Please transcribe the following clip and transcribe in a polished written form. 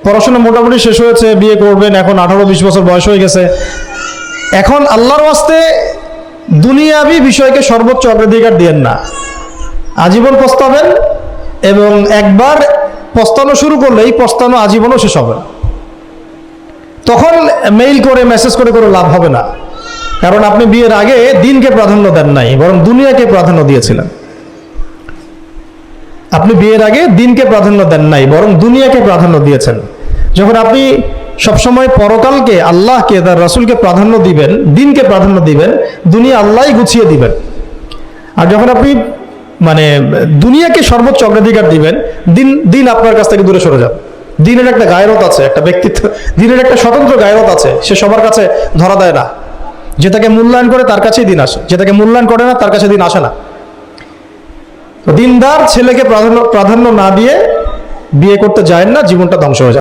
পড়াশোনা মোটামুটি শেষ হয়েছে, বিয়ে করবেন, এখন 18-20 বছর বয়স হয়ে গেছে। এখন আল্লাহর ওয়াস্তে দুনিয়াবি বিষয়কে সর্বোচ্চ অগ্রাধিকার দিয়েন না, আজীবন পস্তাবেন, এবং একবার পস্তানো শুরু করলেই পস্তানো আজীবনও শেষ হবে। তখন মেইল করে মেসেজ করে কোনো লাভ হবে না, কারণ আপনি বিয়ের আগে দিনকে প্রাধান্য দেন নাই, বরং দুনিয়াকে প্রাধান্য দিয়েছিলেন। আপনি বিয়ের আগে দিনকে প্রাধান্য দেন নাই, বরং দুনিয়াকে প্রাধান্য দিয়েছেন। যখন আপনি সবসময় পরকালকে, আল্লাহকে, তার রাসূলকে প্রাধান্য দিবেন, দিনকে প্রাধান্য দিবেন, দুনিয়া আল্লাহই গুছিয়ে দিবেন। আর যখন আপনি মানে দুনিয়াকে সর্বোচ্চ অগ্রাধিকার দিবেন, দিন আপনার কাছ থেকে দূরে সরে যাবে। দিনের একটা গায়রত আছে, একটা ব্যক্তিত্ব, দিনের একটা স্বতন্ত্র গায়রত আছে, সে সবার কাছে ধরা দেয় না। যেটাকে মূল্যায়ন করে তার কাছেই দিন আসে, যেটাকে মূল্যায়ন করে না তার কাছে দিন আসে না। দিনদার ছেলেকে প্রাধান্য না দিয়ে বিয়ে করতে যায় না, জীবনটা ধ্বংস হয়ে যায়।